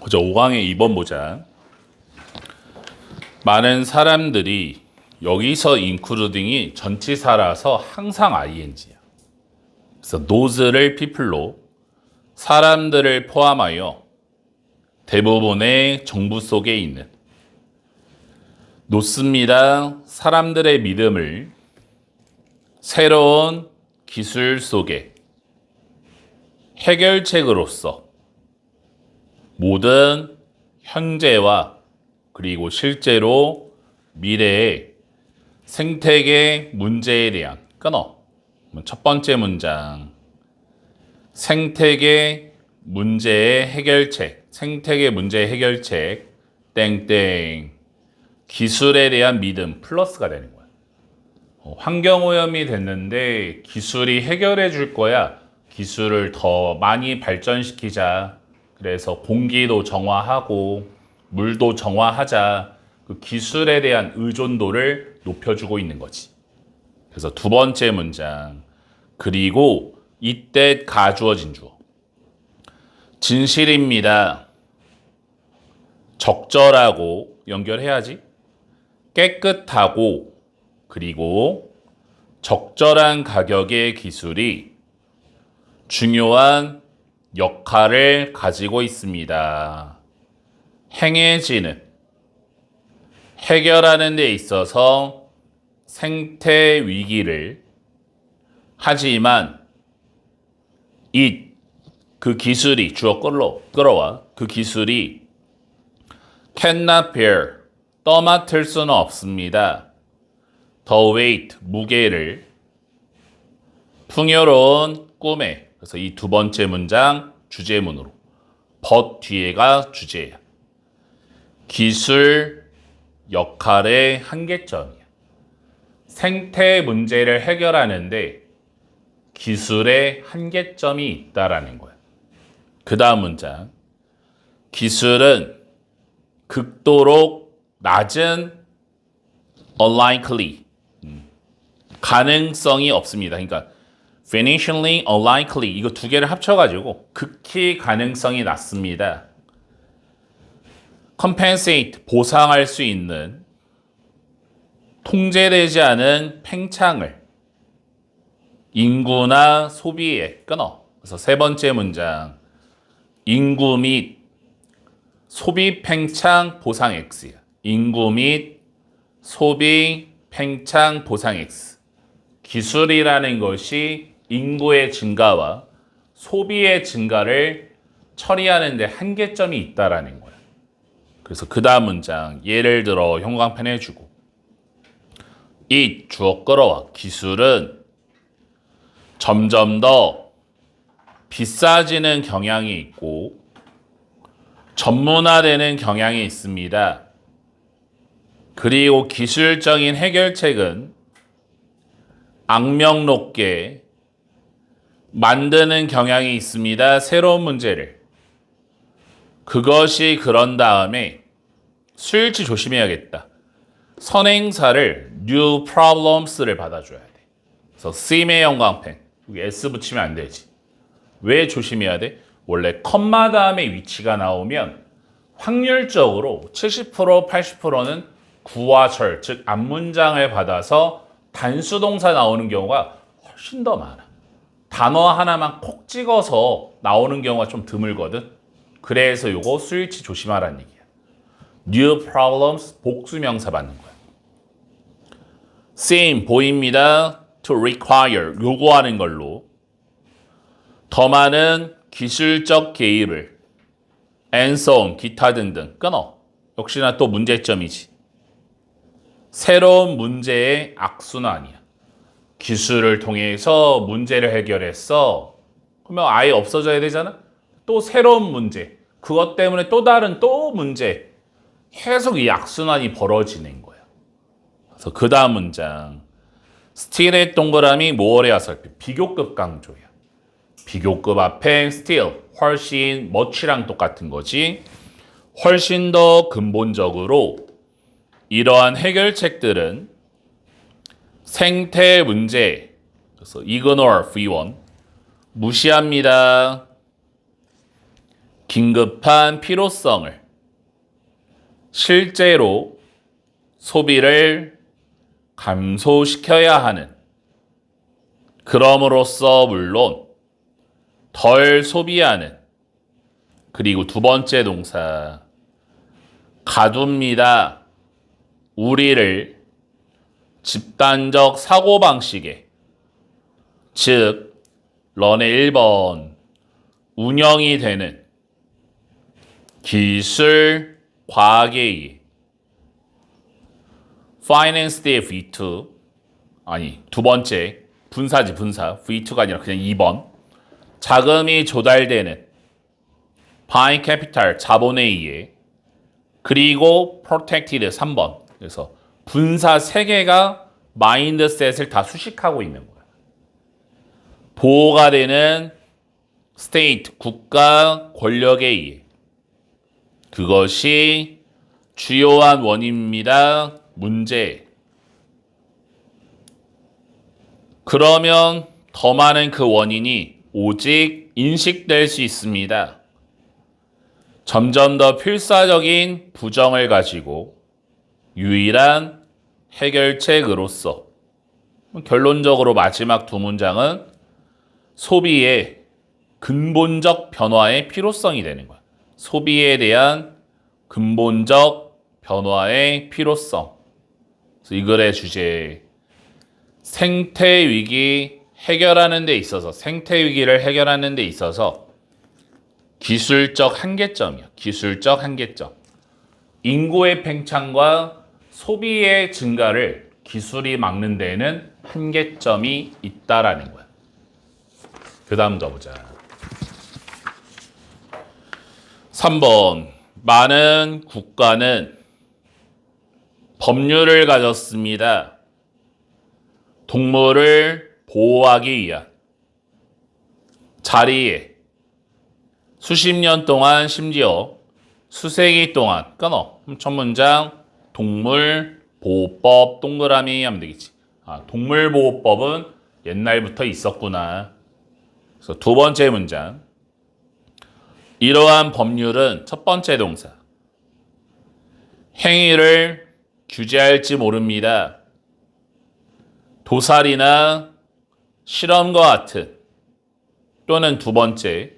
자, 5강의 2번 보자. 많은 사람들이 여기서 including이 전치사라서 항상 ing야. 그래서 those를 people로 사람들을 포함하여 대부분의 정부 속에 있는 놓습니다. 사람들의 믿음을 새로운 기술 속에 해결책으로서 모든 현재와 그리고 실제로 미래의 생태계 문제에 대한 끊어. 첫 번째 문장. 생태계 문제의 해결책. 생태계 문제의 해결책. 땡땡. 기술에 대한 믿음. 플러스가 되는 거야. 환경오염이 됐는데 기술이 해결해 줄 거야. 기술을 더 많이 발전시키자. 그래서 공기도 정화하고 물도 정화하자. 그 기술에 대한 의존도를 높여주고 있는 거지. 그래서 두 번째 문장. 그리고 이때 가주어진 주어. 진실입니다. 적절하고 연결해야지. 깨끗하고 그리고 적절한 가격의 기술이 중요한 역할을 가지고 있습니다. 행해지는 해결하는 데 있어서 생태 위기를 하지만 그 기술이 주어 끌어와 그 기술이 cannot bear 떠맡을 수는 없습니다. the weight 무게를 풍요로운 꿈에 그래서 이 두 번째 문장 주제문으로 but 뒤에가 주제야. 기술 역할의 한계점이야. 생태 문제를 해결하는데 기술의 한계점이 있다라는 거야. 그 다음 문장. 기술은 극도로 낮은 unlikely 가능성이 없습니다. 그러니까 financially unlikely 이거 두 개를 합쳐가지고 극히 가능성이 낮습니다. compensate 보상할 수 있는 통제되지 않은 팽창을 인구나 소비에 끊어. 그래서 세 번째 문장 인구 및 소비 팽창 보상 X야. 인구 및 소비 팽창 보상 X. 기술이라는 것이 인구의 증가와 소비의 증가를 처리하는 데 한계점이 있다라는 거야. 그래서 그 다음 문장 예를 들어 형광펜 해주고 이 주어 끌어와 기술은 점점 더 비싸지는 경향이 있고 전문화되는 경향이 있습니다. 그리고 기술적인 해결책은 악명 높게 만드는 경향이 있습니다. 새로운 문제를. 그것이 그런 다음에 수일치 조심해야겠다. 선행사를 new problems를 받아줘야 돼. 그래서 C의 형광펜. 여기 S 붙이면 안 되지. 왜 조심해야 돼? 원래 컴마 다음에 위치가 나오면 확률적으로 70% 80%는 구와절, 즉 앞문장을 받아서 단수동사 나오는 경우가 훨씬 더 많아. 단어 하나만 콕 찍어서 나오는 경우가 좀 드물거든. 그래서 요거 수일치 조심하라는 얘기야. New problems 복수명사 받는 거야. seem 보입니다. to require 요구하는 걸로 더 많은 기술적 개입을 and so on 기타 등등 끊어. 역시나 또 문제점이지. 새로운 문제의 악순환이야. 기술을 통해서 문제를 해결했어. 그러면 아예 없어져야 되잖아. 또 새로운 문제. 그것 때문에 또 다른 또 문제. 계속 이 악순환이 벌어지는 거야. 그래서 그 다음 문장. still의 동그라미 모어의 어설피. 비교급 강조야. 비교급 앞에 still, 훨씬, much랑 똑같은 거지. 훨씬 더 근본적으로 이러한 해결책들은 생태 문제, 그래서 ignore, V1, 무시합니다. 긴급한 필요성을 실제로 소비를 감소시켜야 하는, 그럼으로써 물론 덜 소비하는, 그리고 두 번째 동사 가둡니다. 우리를 집단적 사고방식에, 즉 런의 1번 운영이 되는 기술, 과학에 의해 Finance V2 아니 두 번째 분사지 분사 V2가 아니라 그냥 2번 자금이 조달되는 By Capital 자본에 의해 그리고 Protected 3번 그래서 분사 3개가 마인드셋을 다 수식하고 있는 거야. 보호가 되는 State 국가 권력에 의해 그것이 주요한 원인입니다. 문제. 그러면 더 많은 그 원인이 오직 인식될 수 있습니다. 점점 더 필사적인 부정을 가지고 유일한 해결책으로서 결론적으로 마지막 두 문장은 소비의 근본적 변화의 필요성이 되는 거야. 소비에 대한 근본적 변화의 필요성. 그래서 이 글의 주제 생태 위기 해결하는 데 있어서 생태 위기를 해결하는 데 있어서 기술적 한계점이야. 기술적 한계점. 인구의 팽창과 소비의 증가를 기술이 막는 데에는 한계점이 있다라는 거야. 그 다음 가보자. 3번. 많은 국가는 법률을 가졌습니다. 동물을 보호하기 위한 자리에 수십 년 동안 심지어 수세기 동안 끊어. 첫 문장 동물보호법 동그라미 하면 되겠지. 동물보호법은 옛날부터 있었구나. 그래서 두 번째 문장 이러한 법률은 첫 번째 동사 행위를 규제할지 모릅니다. 도살이나 실험과 같은 또는 두 번째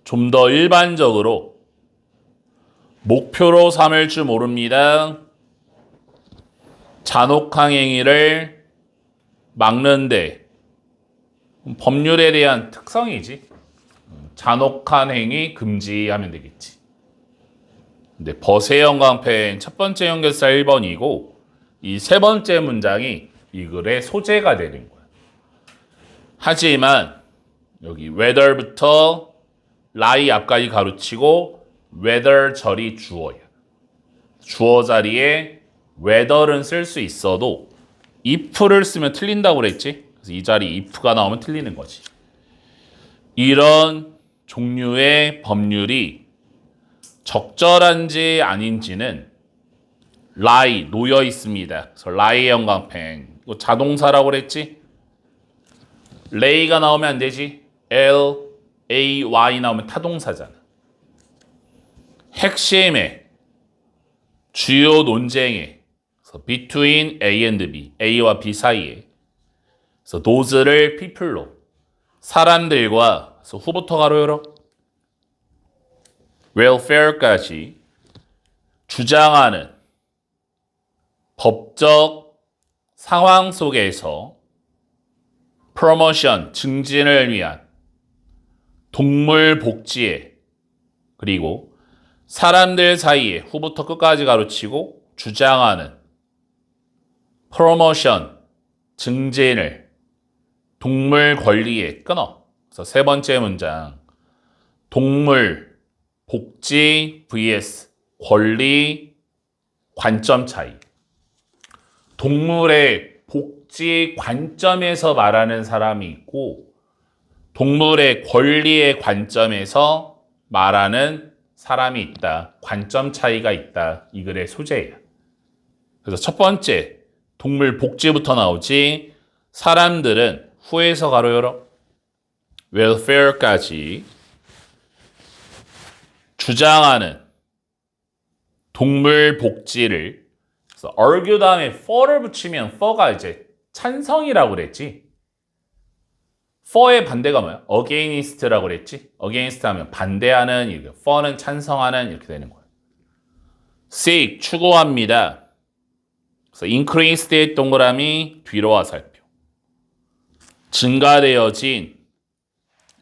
좀 더 일반적으로 목표로 삼을 줄 모릅니다. 잔혹한 행위를 막는데 법률에 대한 특성이지. 잔혹한 행위 금지하면 되겠지. 근데 벗의 형광펜 첫 번째 연결사 1번이고 이 세 번째 문장이 이 글의 소재가 되는 거야. 하지만 여기 whether부터 lie 앞까지 가로치고 whether 절이 주어야. 주어 자리에 whether는 쓸 수 있어도 if를 쓰면 틀린다고 그랬지. 그래서 이 자리에 if가 나오면 틀리는 거지. 이런 종류의 법률이 적절한지 아닌지는 lie 놓여 있습니다. 그래서 lie의 형광펜 이거 자동사라고 그랬지. lay가 나오면 안 되지. L-A-Y 나오면 타동사잖아. 핵심의 주요 논쟁에 between A and B, A와 B 사이에 그래서 those를 people로 사람들과 그래서 후부터 가로 열어 welfare까지 주장하는 법적 상황 속에서 프로모션, 증진을 위한 동물 복지에 그리고 사람들 사이에 후부터 끝까지 가로치고 주장하는 프로모션, 증진을 동물 권리에 끊어. 그래서 세 번째 문장 동물 복지 vs 권리 관점 차이. 동물의 복지 관점에서 말하는 사람이 있고 동물의 권리의 관점에서 말하는 사람이 있다. 관점 차이가 있다. 이 글의 소재예요. 그래서 첫 번째 동물 복지부터 나오지 사람들은 후에서 가로 열어 welfare까지 주장하는 동물 복지를 그래서 argue 다음에 for를 붙이면 for가 이제 찬성이라고 그랬지. for의 반대가 뭐야? against라고 그랬지. against 하면 반대하는, 이렇게 for는 찬성하는 이렇게 되는 거야. seek 추구합니다. 그래서 increase의 동그라미 뒤로 화살표. 증가되어진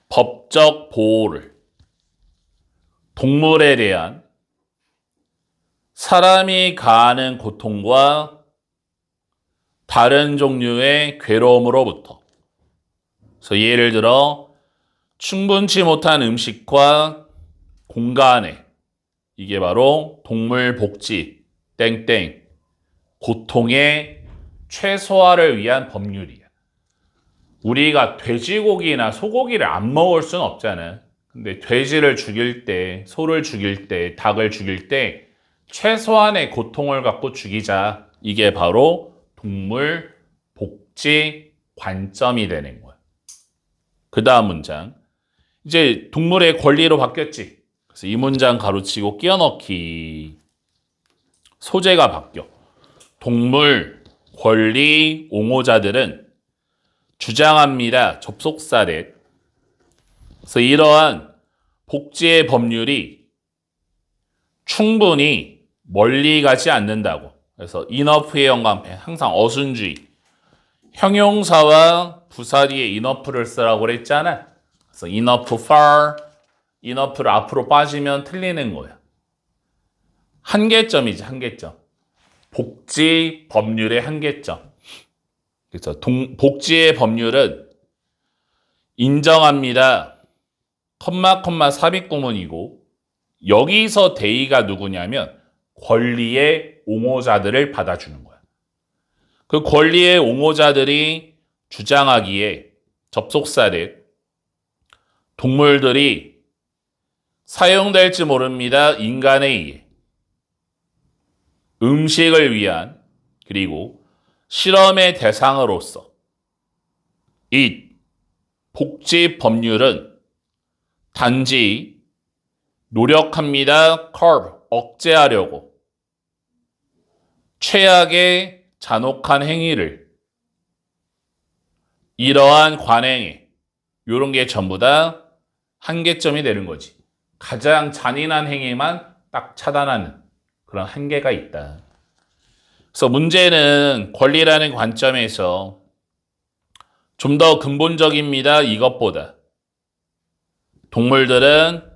법적 보호를 동물에 대한 사람이 가하는 고통과 다른 종류의 괴로움으로부터. 그래서 예를 들어 충분치 못한 음식과 공간에 이게 바로 동물 복지 땡땡 고통의 최소화를 위한 법률이야. 우리가 돼지고기나 소고기를 안 먹을 수는 없잖아. 근데 돼지를 죽일 때, 소를 죽일 때, 닭을 죽일 때 최소한의 고통을 갖고 죽이자. 이게 바로 동물 복지 관점이 되는 거야. 그 다음 문장. 이제 동물의 권리로 바뀌었지. 그래서 이 문장 가로치고 끼워넣기. 소재가 바뀌어. 동물 권리 옹호자들은 주장합니다. 접속사래. 그래서 이러한 복지의 법률이 충분히 멀리 가지 않는다고. 그래서 enough의 영감편 항상 어순주의. 형용사와 부사 뒤에 enough를 쓰라고 그랬잖아. 그래서 enough far, enough를 앞으로 빠지면 틀리는 거야. 한계점이지, 한계점. 복지 법률의 한계점. 그래서 복지의 법률은 인정합니다. 컴마 삽입구문이고 여기서 대의가 누구냐면 권리의 옹호자들을 받아주는 거야. 그 권리의 옹호자들이 주장하기에 접속사를 동물들이 사용될지 모릅니다. 인간에 의해 음식을 위한 그리고 실험의 대상으로서 이 복지 법률은 단지 노력합니다. curb, 억제하려고 최악의 잔혹한 행위를 이러한 관행에 이런 게 전부 다 한계점이 되는 거지. 가장 잔인한 행위만 딱 차단하는 그런 한계가 있다. 그래서 문제는 권리라는 관점에서 좀 더 근본적입니다. 이것보다. 동물들은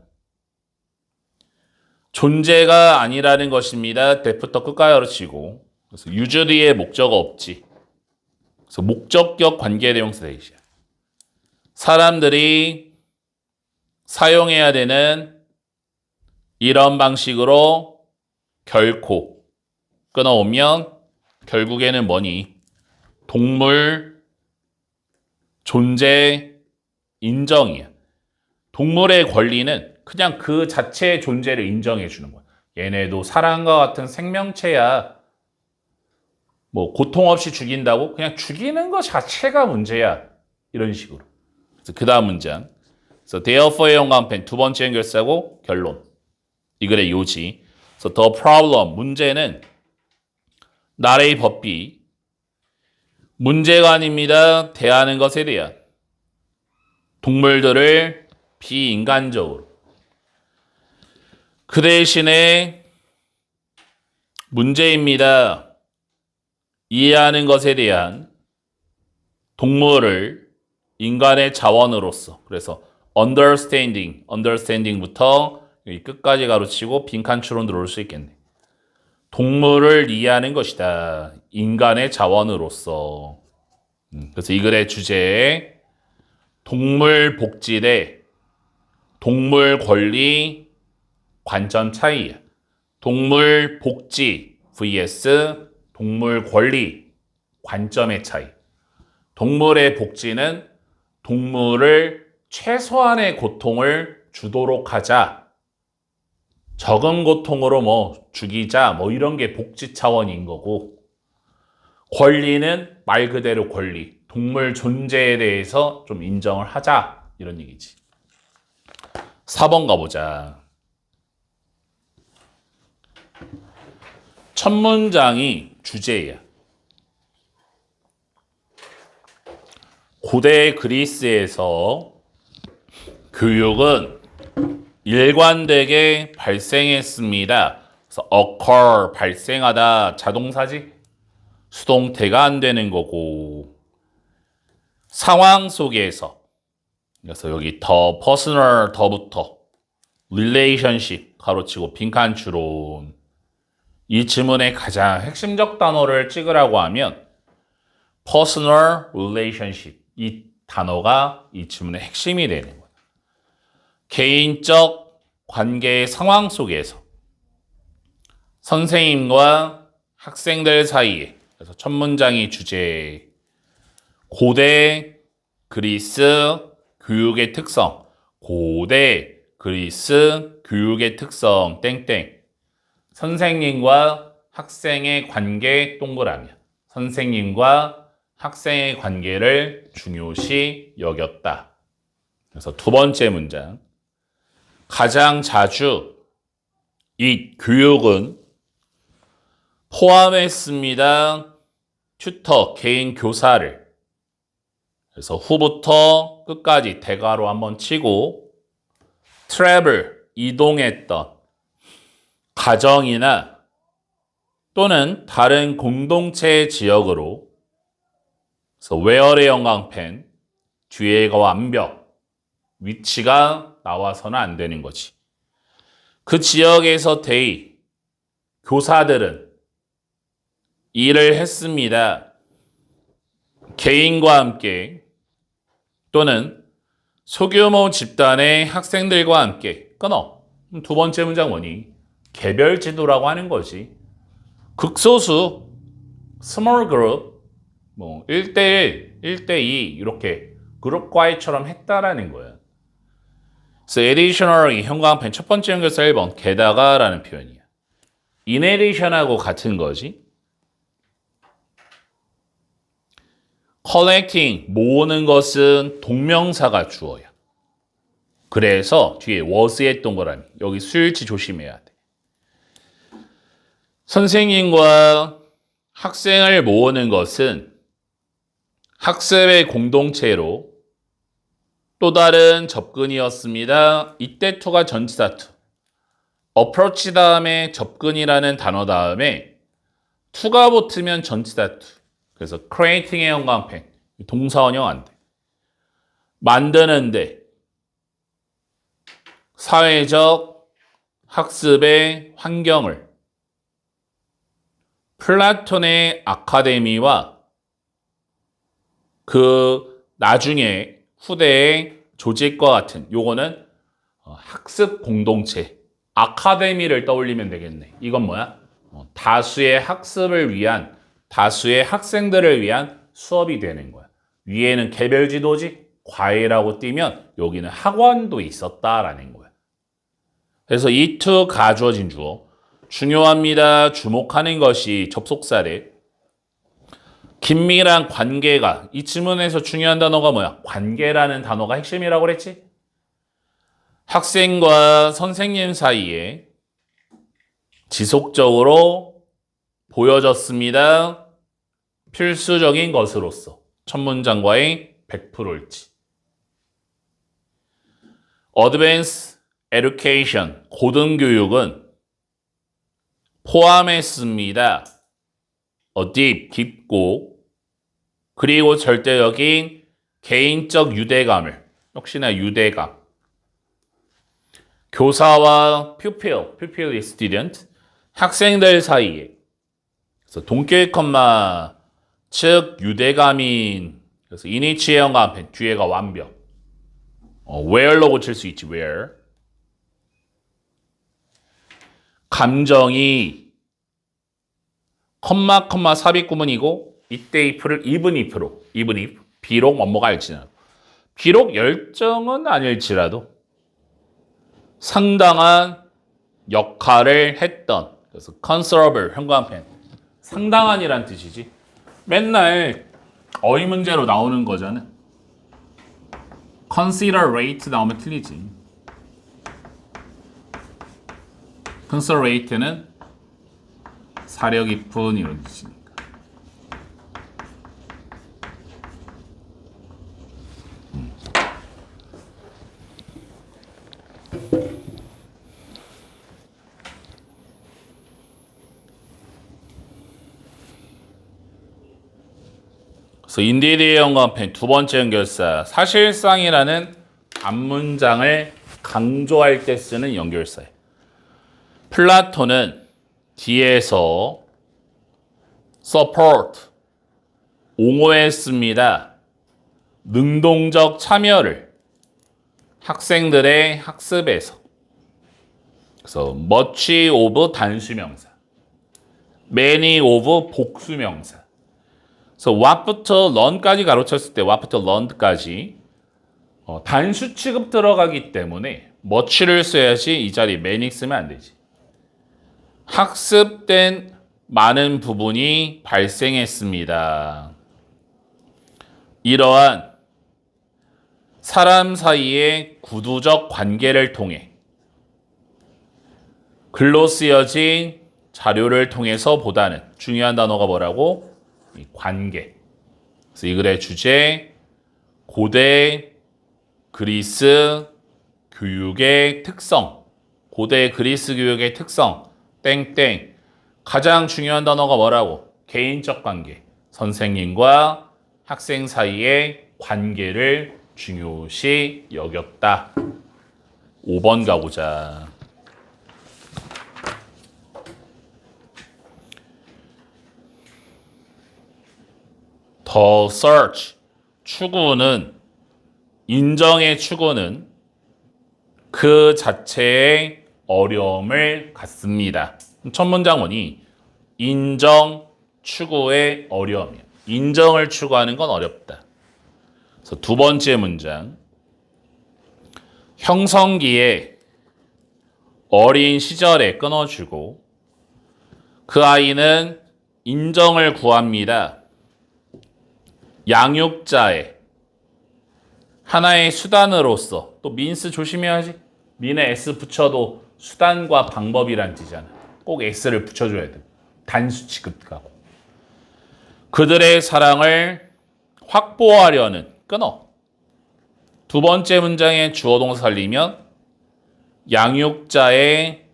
존재가 아니라는 것입니다. 대부터 끝까지 가르치고. 그래서 usually의 목적어 없지. 그래서 목적격 관계대명사 대시야. 사람들이 사용해야 되는 이런 방식으로 결코 끊어오면 결국에는 뭐니? 동물 존재 인정이야. 동물의 권리는 그냥 그 자체의 존재를 인정해 주는 거야. 얘네도 사람과 같은 생명체야. 뭐 고통 없이 죽인다고? 그냥 죽이는 것 자체가 문제야. 이런 식으로. 그래서 그 다음 문장. 그래서 therefore의 연관편 두 번째 연결사고 결론. 이 글의 요지. 그래서 the problem, 문제는 나라의 법비. 문제가 아닙니다. 대하는 것에 대한. 동물들을 비인간적으로. 그 대신에 문제입니다. 이해하는 것에 대한 동물을 인간의 자원으로서. 그래서 understanding부터 여기 끝까지 가로치고 빈칸추론 들어올 수 있겠네. 동물을 이해하는 것이다. 인간의 자원으로서. 그래서 이 글의 주제에 동물 복지 대 동물 권리 관점 차이야. 동물 복지 vs 동물 권리 관점의 차이. 동물의 복지는 동물을 최소한의 고통을 주도록 하자. 적은 고통으로 뭐 죽이자 뭐 이런 게 복지 차원인 거고, 권리는 말 그대로 권리. 동물 존재에 대해서 좀 인정을 하자. 이런 얘기지. 4번 가보자. 첫 문장이 주제야. 고대 그리스에서 교육은 일관되게 발생했습니다. 그래서 occur, 발생하다, 자동사지? 수동태가 안 되는 거고, 상황 속에서, 그래서 여기 더 personal 더부터 relationship 가로치고 빈칸 추론, 이 지문의 가장 핵심적 단어를 찍으라고 하면 personal relationship, 이 단어가 이 지문의 핵심이 되는 거예요. 개인적 관계의 상황 속에서 선생님과 학생들 사이에, 그래서 첫 문장이 주제, 고대 그리스 교육의 특성, 고대 그리스 교육의 특성 땡땡, 선생님과 학생의 관계 동그라미, 선생님과 학생의 관계를 중요시 여겼다. 그래서 두 번째 문장, 가장 자주 이 교육은 포함했습니다. 튜터, 개인 교사를. 그래서 후부터 끝까지 대괄호 한번 치고 travel, 이동했던 가정이나 또는 다른 공동체 지역으로, 그래서 where의 형광펜, 뒤에가 완벽, 위치가 나와서는 안 되는 거지. 그 지역에서 they, 교사들은 일을 했습니다. 개인과 함께 또는 소규모 집단의 학생들과 함께. 끊어. 두 번째 문장 뭐니? 개별 지도라고 하는 거지. 극소수, small group, 뭐 1대1, 1대2 이렇게 그룹 과외처럼 했다라는 거야. 그래서 additionally, 형광펜 첫 번째 연결사 1번, 게다가 라는 표현이야. in addition하고 같은 거지. collecting, 모으는 것은 동명사가 주어야. 그래서 뒤에 was의 동그라미, 여기 수일치 조심해야 돼. 선생님과 학생을 모으는 것은 학습의 공동체로 또 다른 접근이었습니다. 이때 to가 전치사 to. approach 다음에 접근이라는 단어 다음에 to가 붙으면 전치사 to. 그래서 creating의 형광펜, 동사원형 안 돼. 만드는데 사회적 학습의 환경을 플라톤의 아카데미와 그 나중에 후대의 조직과 같은, 요거는 학습 공동체, 아카데미를 떠올리면 되겠네. 이건 뭐야? 다수의 학습을 위한, 다수의 학생들을 위한 수업이 되는 거야. 위에는 개별 지도지, 과외라고 띄면 여기는 학원도 있었다라는 거야. 그래서 이 to 가주어진 주어. 중요합니다. 주목하는 것이 접속사래. 긴밀한 관계가, 이 지문에서 중요한 단어가 뭐야? 관계라는 단어가 핵심이라고 그랬지? 학생과 선생님 사이에 지속적으로 보여졌습니다. 필수적인 것으로서. 첫 문장과의 100%일지. Advanced Education, 고등교육은 포함했습니다. deep, 깊고, 그리고 절대적인 개인적 유대감을, 역시나 유대감. 교사와 pupil is student, 학생들 사이에. 그래서 동격 컴마, 즉 유대감인, 그래서 이니치의 형광펜, 뒤에가 완벽. where로 고칠 수 있지, where. 감정이 컴마 삽입구문이고 이때 if를 even if, 비록 뭐뭐가 알지라도, 비록 열정은 아닐지라도 상당한 역할을 했던, 그래서 considerable, 형광펜, 상당한이란 뜻이지. 맨날 어휘 문제로 나오는 거잖아. considerate 나오면 틀리지. considerate는 사려 깊은 이런 뜻이니까. 그래서 인디드의 연관편 두 번째 연결사 사실상이라는 앞문장을 강조할 때 쓰는 연결사예요. 플라톤은 뒤에서 support 옹호했습니다. 능동적 참여를 학생들의 학습에서. 그래서 much of 단수명사, many of 복수명사. 그래서 what부터 learn까지 가로쳤을 때 what부터 learned까지 단수 취급 들어가기 때문에 much를 써야지 이 자리 many 쓰면 안 되지. 학습된 많은 부분이 발생했습니다. 이러한 사람 사이의 구두적 관계를 통해 글로 쓰여진 자료를 통해서 보다는 중요한 단어가 뭐라고? 이 관계. 그래서 이 글의 주제 고대 그리스 교육의 특성. 고대 그리스 교육의 특성. 땡땡. 가장 중요한 단어가 뭐라고? 개인적 관계. 선생님과 학생 사이의 관계를 중요시 여겼다. 5번 가보자. The search, 추구는, 인정의 추구는 그 자체의 어려움을 갖습니다. 첫 문장문이 인정 추구의 어려움이에요. 인정을 추구하는 건 어렵다. 그래서 두 번째 문장, 형성기에 어린 시절에 끊어주고 그 아이는 인정을 구합니다. 양육자의 하나의 수단으로서. 또 means 조심해야지. mean에 s 붙여도 수단과 방법이란 뜻이잖아. 꼭 s를 붙여줘야 돼. 단수 취급하고. 그들의 사랑을 확보하려는 끊어. 두 번째 문장에 주어 동사 살리면 양육자의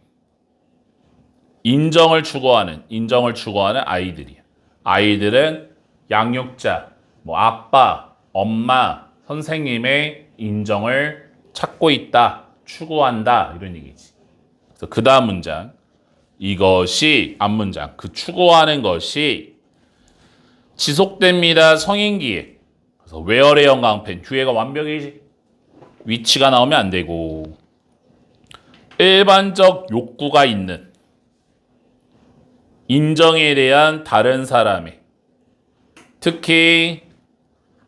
인정을 추구하는 아이들이야. 아이들은 양육자, 뭐 아빠, 엄마, 선생님의 인정을 찾고 있다, 추구한다 이런 얘기지. 그래서 그 다음 문장, 이것이 앞문장, 그 추구하는 것이 지속됩니다. 성인기에. 그래서 where의 영광펜, 뒤에가 완벽이지. 위치가 나오면 안 되고 일반적 욕구가 있는 인정에 대한 다른 사람의, 특히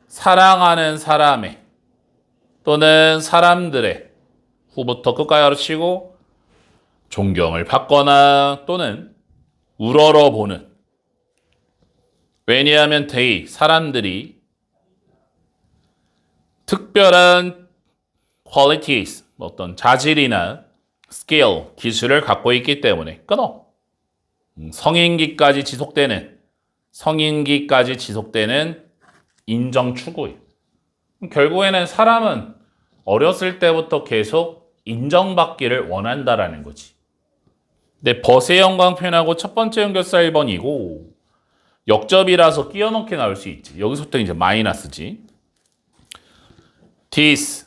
사랑하는 사람의 또는 사람들의, 후부터 끝까지 가르치고 존경을 받거나 또는 우러러보는. 왜냐하면 사람들이 특별한 qualities, 어떤 자질이나 skill, 기술을 갖고 있기 때문에 끊어. 성인기까지 지속되는 인정 추구예요. 결국에는 사람은 어렸을 때부터 계속 인정받기를 원한다라는 거지. 근데 벗의 영광편하고 첫 번째 연결사 1번이고 역접이라서 끼워넣게 나올 수 있지. 여기서부터 이제 마이너스지. this,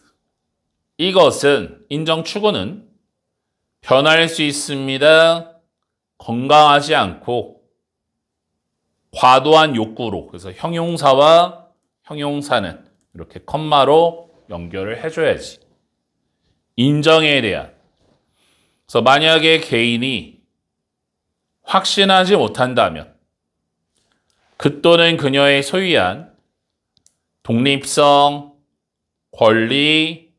이것은, 인정 추구는 변할 수 있습니다. 건강하지 않고 과도한 욕구로. 그래서 형용사와 형용사는 이렇게 컴마로 연결을 해줘야지. 인정에 대한. 그래서 만약에 개인이 확신하지 못한다면 그 또는 그녀의 소유한 독립성, 권리,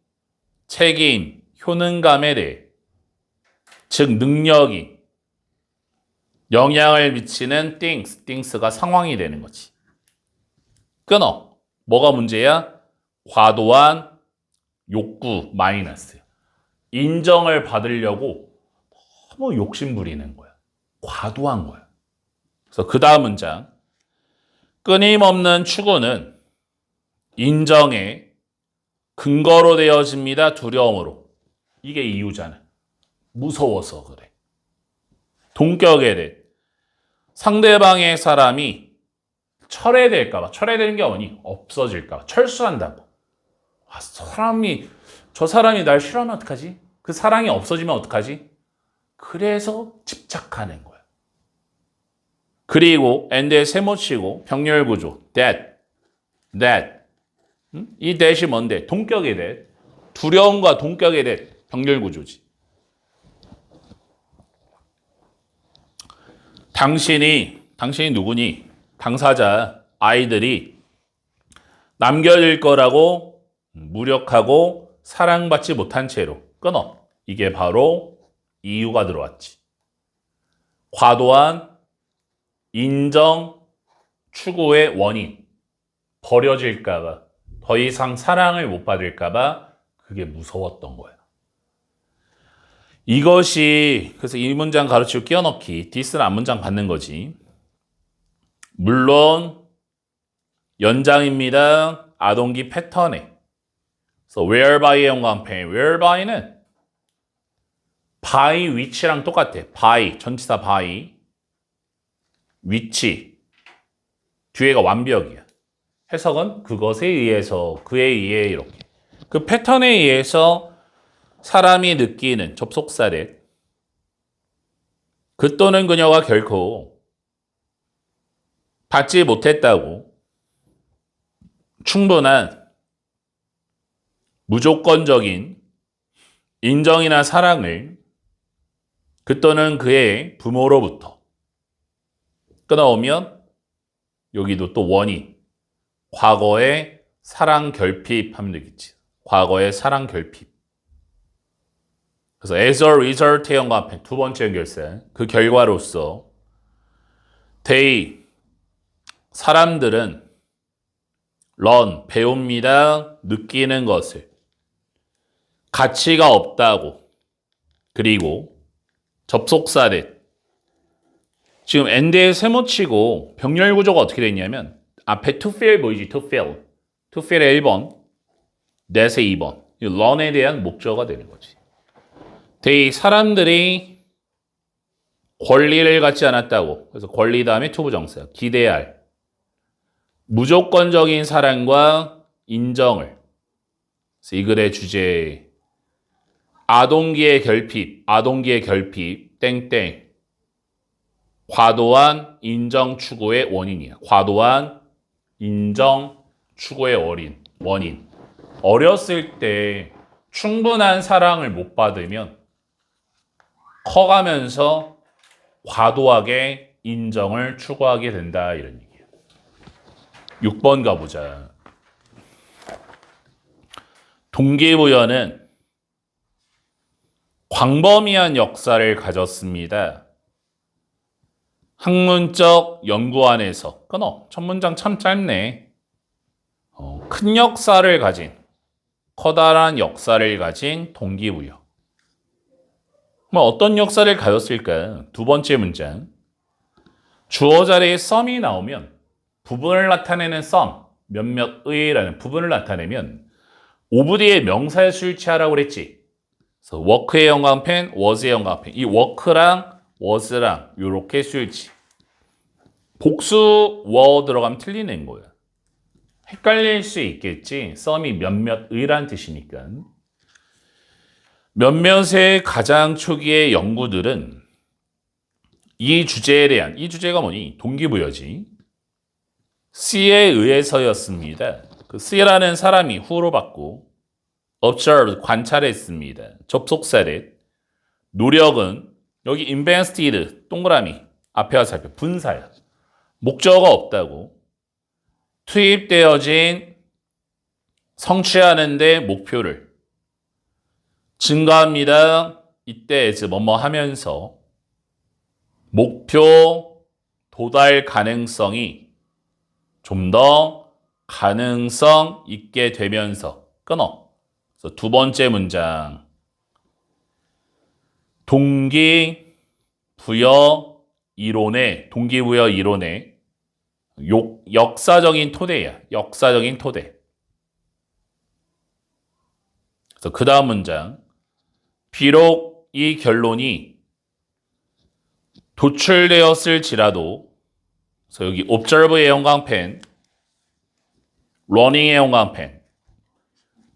책임, 효능감에 대해, 즉 능력이 영향을 미치는 things가 상황이 되는 거지. 끊어. 뭐가 문제야? 과도한 욕구, 마이너스야. 인정을 받으려고 너무 욕심 부리는 거야. 과도한 거야. 그래서 그 다음 문장. 끊임없는 추구는 인정의 근거로 되어집니다. 두려움으로. 이게 이유잖아. 무서워서 그래. 동격에 대해 상대방의 사람이 철회될까봐. 철회되는 게 뭐니? 없어질까봐. 철수한다고. 아, 저 사람이 날 싫어하면 어떡하지? 그 사랑이 없어지면 어떡하지? 그래서 집착하는 거야. 그리고 and에 세모치고 병렬 구조. that. 이 that이 뭔데? 동격의 that. 두려움과 동격의 that. 병렬 구조지. 당신이 누구니? 당사자, 아이들이 남겨질 거라고 무력하고 사랑받지 못한 채로 끊어. 이게 바로 이유가 들어왔지. 과도한 인정 추구의 원인. 버려질까봐, 더 이상 사랑을 못 받을까봐 그게 무서웠던 거야. 이것이 그래서 이 문장 가르치고 끼워넣기, 디스는 앞문장 받는 거지. 물론 연장입니다. 아동기 패턴에. 그래서 whereby의 연관편. whereby는 by which랑 똑같아. by, 전치사 by. which. 뒤에가 완벽이야. 해석은 그것에 의해서, 그에 의해 이렇게. 그 패턴에 의해서 사람이 느끼는 접속사례. 그 또는 그녀가 결코 받지 못했다고 충분한 무조건적인 인정이나 사랑을 그 또는 그의 부모로부터 끊어오면 여기도 또 원인, 과거의 사랑 결핍 하면 되겠지. 과거의 사랑 결핍. 그래서 as a result의 연관편 두 번째 연결세. 그 결과로서 사람들은 learn, 배웁니다. 느끼는 것을. 가치가 없다고. 그리고 접속사례. 지금 and에 세모치고 병렬 구조가 어떻게 되냐면 앞에 to feel 보이지? to feel. to feel의 1번, that의 2번. learn에 대한 목적어가 되는 거지. 사람들이 권리를 갖지 않았다고. 그래서 권리 다음에 to 부정사. 기대할. 무조건적인 사랑과 인정을. 그래서 이 글의 주제 아동기의 결핍, 땡땡. 과도한 인정 추구의 원인이야. 과도한 인정 추구의 원인. 어렸을 때 충분한 사랑을 못 받으면 커가면서 과도하게 인정을 추구하게 된다. 이런 얘기야. 6번 가보자. 동기부여는 광범위한 역사를 가졌습니다. 학문적 연구 안에서 끊어. 첫 문장 참 짧네. 큰 역사를 가진, 커다란 역사를 가진 동기부여. 어떤 역사를 가졌을까? 두 번째 문장. 주어 자리에 some이 나오면 부분을 나타내는 some, 몇몇의라는 부분을 나타내면 오브 뒤에 명사의 수일치하라고 그랬지. 그래서 work의 연관편, was의 연관편. 이 work랑 was랑 이렇게 수일치. 복수 were 들어가면 틀리는 거야. 헷갈릴 수 있겠지. some이 몇몇의란 뜻이니까. 몇몇의 가장 초기의 연구들은 이 주제에 대한, 이 주제가 뭐니? 동기부여지. C에 의해서였습니다. 그 C라는 사람이 who로 받고 observed, 관찰했습니다. 접속사례. 노력은 여기 invested, 동그라미 앞에 와서 살펴. 분사야. 목적어가 없다고. 투입되어진 성취하는데 목표를 증가합니다. 이때 뭐뭐 하면서 목표 도달 가능성이 좀 더 가능성 있게 되면서 끊어. 그래서 두 번째 문장. 동기, 부여, 이론의 동기부여 이론의 역사적인 토대야. 역사적인 토대. 그래서 그 다음 문장. 비록 이 결론이 도출되었을지라도 그래서 여기 observe의 형광펜, learning의 형광펜.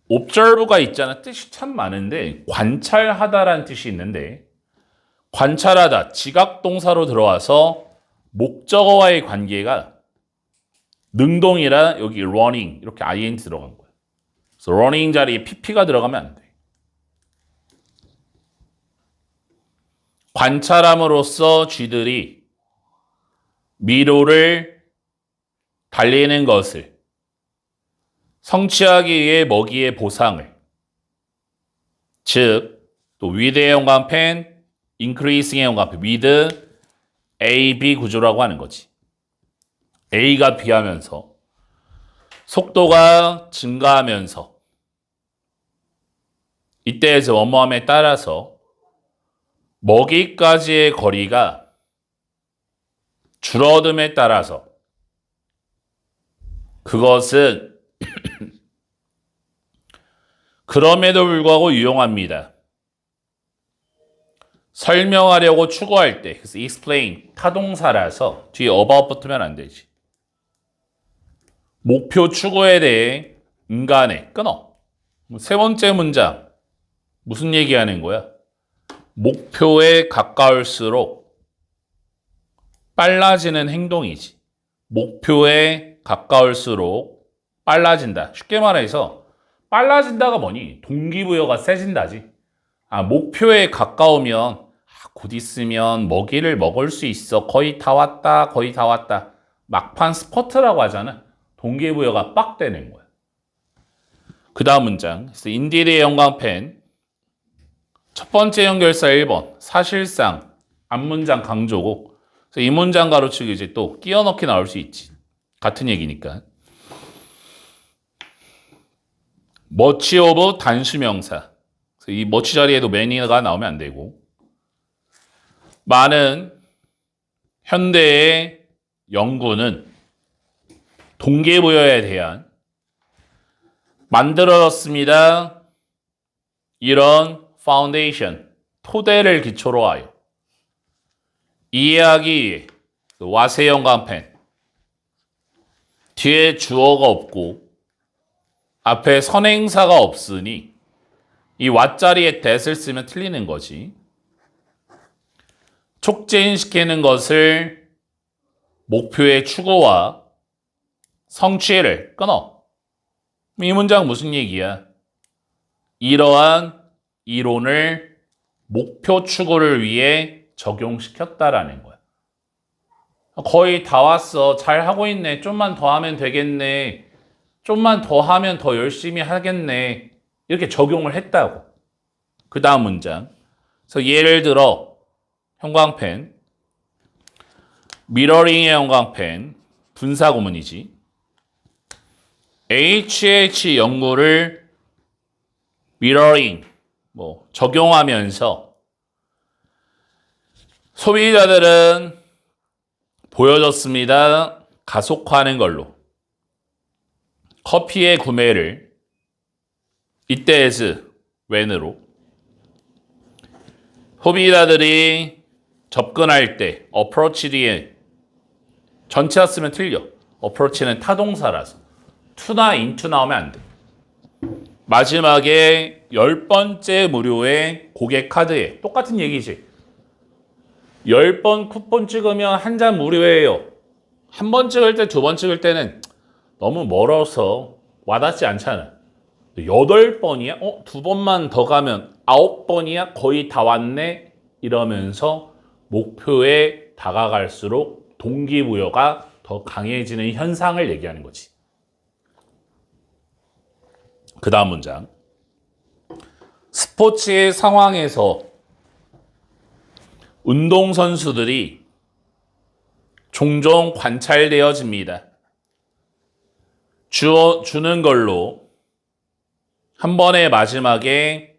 observe가 있잖아. 뜻이 참 많은데 관찰하다라는 뜻이 있는데 관찰하다, 지각동사로 들어와서 목적어와의 관계가 능동이라 여기 running 이렇게 ing 들어간 거야. 그래서 running 자리에 pp가 들어가면 안 돼. 관찰함으로써 쥐들이 미로를 달리는 것을 성취하기 위해 먹이의 보상을 즉 또 with의 형광펜, increasing의 형광펜 with A, B 구조라고 하는 거지. A가 B하면서 속도가 증가하면서 이때에서 원모함에 따라서 먹이까지의 거리가 줄어듦에 따라서 그것은 그럼에도 불구하고 유용합니다. 설명하려고 추구할 때 그래서 explain 타동사라서 뒤에 about 붙으면 안 되지. 목표 추구에 대해 인간의 끊어. 세 번째 문장 무슨 얘기하는 거야? 목표에 가까울수록 빨라지는 행동이지. 목표에 가까울수록 빨라진다. 쉽게 말해서 빨라진다가 뭐니? 동기부여가 세진다지. 목표에 가까우면 곧 있으면 먹이를 먹을 수 있어. 거의 다 왔다. 거의 다 왔다. 막판 스퍼트라고 하잖아. 동기부여가 빡 되는 거야. 그 다음 문장. 그래서 인디드의 형광펜. 첫 번째 연결사 1번. 사실상 앞문장 강조고. 그래서 이 문장 가로치기 이제 또 끼워 넣기 나올 수 있지. 같은 얘기니까. much of 단수명사. 그래서 이 much 자리에도 many가 나오면 안 되고. 많은 현대의 연구는 동기부여에 대한 만들어졌습니다. 이런 파운데이션, 토대를 기초로 하여 이해하기 위해 와세 형광펜 뒤에 주어가 없고 앞에 선행사가 없으니 이 왓자리에 that을 쓰면 틀리는 거지. 촉진시키는 것을 목표의 추구와 성취를 끊어. 이 문장 무슨 얘기야? 이러한 이론을 목표 추구를 위해 적용시켰다라는 거야. 거의 다 왔어. 잘 하고 있네. 좀만 더 하면 되겠네. 좀만 더 하면 더 열심히 하겠네. 이렇게 적용을 했다고. 그 다음 문장. 그래서 예를 들어 형광펜, 미러링의 형광펜, 분사구문이지. HH 연구를 미러링, 적용하면서 소비자들은 보여졌습니다. 가속화하는 걸로. 커피의 구매를 이때에서 when으로 소비자들이 접근할 때 approach 뒤에 전체가 쓰면 틀려. approach는 타동사라서 to나 into 나오면 안 돼. 마지막에 10번째 무료의 고객 카드에 똑같은 얘기지. 10번 쿠폰 찍으면 한 잔 무료예요. 한 번 찍을 때, 두 번 찍을 때는 너무 멀어서 와닿지 않잖아. 8번이야? 두 번만 더 가면 9번이야? 거의 다 왔네? 이러면서 목표에 다가갈수록 동기부여가 더 강해지는 현상을 얘기하는 거지. 그 다음 문장. 스포츠의 상황에서 운동선수들이 종종 관찰되어집니다. 주는 걸로 한 번의 마지막에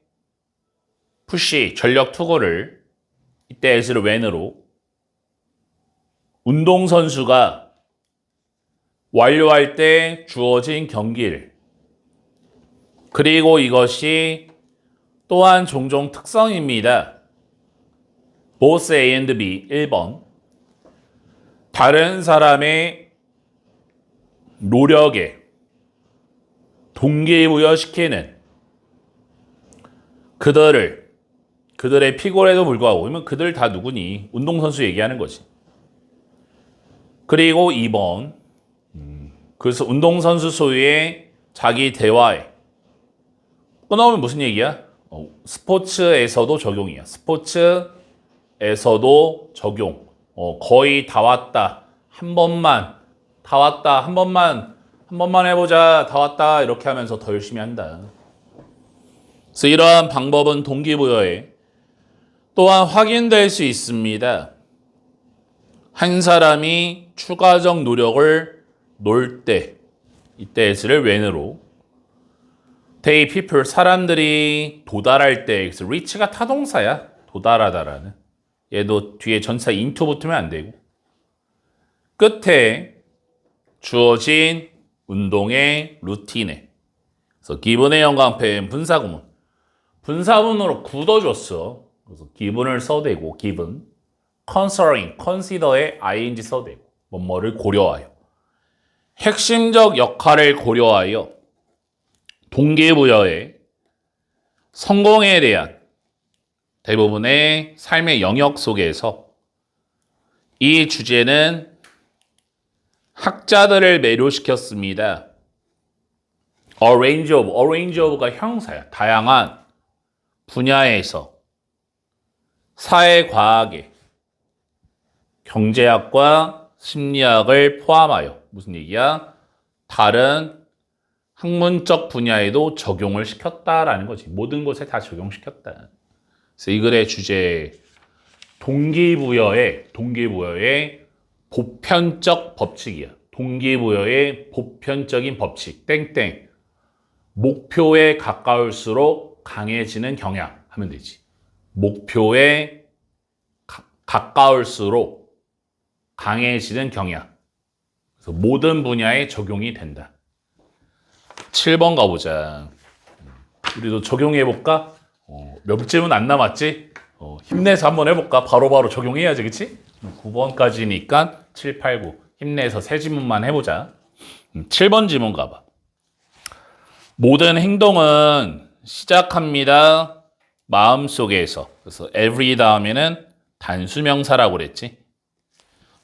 푸시, 전력 투구를 이때 S를 when으로 운동선수가 완료할 때 주어진 경기를 그리고 이것이 또한 종종 특성입니다. both A and B 1번 다른 사람의 노력에 동기부여시키는 그들의 피곤에도 불구하고 그러면 그들 다 누구니? 운동선수 얘기하는 거지. 그리고 2번 그래서 운동선수 소유의 자기 대화에 끊어오면 무슨 얘기야? 스포츠에서도 적용이야. 스포츠에서도 적용. 거의 다 왔다. 한 번만 다 왔다. 한 번만 해보자. 다 왔다. 이렇게 하면서 더 열심히 한다. 그래서 이러한 방법은 동기부여에 또한 확인될 수 있습니다. 한 사람이 추가적 노력을 놓을 때 이때 s를 when으로 they people 사람들이 도달할 때 그래서 reach가 타동사야. 도달하다라는 얘도 뒤에 전치사 into 붙으면 안 되고 끝에 주어진 운동의 루틴에 그래서 given의 영광펜 분사구문 분사문으로 굳어줬어. 그래서 given을 써대고 given consider에 ing 써대고 뭐뭐를 고려하여 핵심적 역할을 고려하여 동기부여의 성공에 대한 대부분의 삶의 영역 속에서 이 주제는 학자들을 매료시켰습니다. A range of가 형사야. 다양한 분야에서 사회과학의 경제학과 심리학을 포함하여 무슨 얘기야? 다른 학문적 분야에도 적용을 시켰다라는 거지. 모든 곳에 다 적용시켰다. 그래서 이 글의 주제 동기부여의 보편적 법칙이야. 동기부여의 보편적인 법칙 땡땡 목표에 가까울수록 강해지는 경향 하면 되지. 목표에 가까울수록 강해지는 경향. 그래서 모든 분야에 적용이 된다. 7번 가보자. 우리도 적용해볼까? 몇 질문 안 남았지? 힘내서 한번 해볼까? 바로바로 적용해야지, 그치? 9번까지니까 7, 8, 9. 힘내서 3질문만 해보자. 7번 질문 가봐. 모든 행동은 시작합니다. 마음속에서. 그래서 every 다음에는 단수명사라고 그랬지.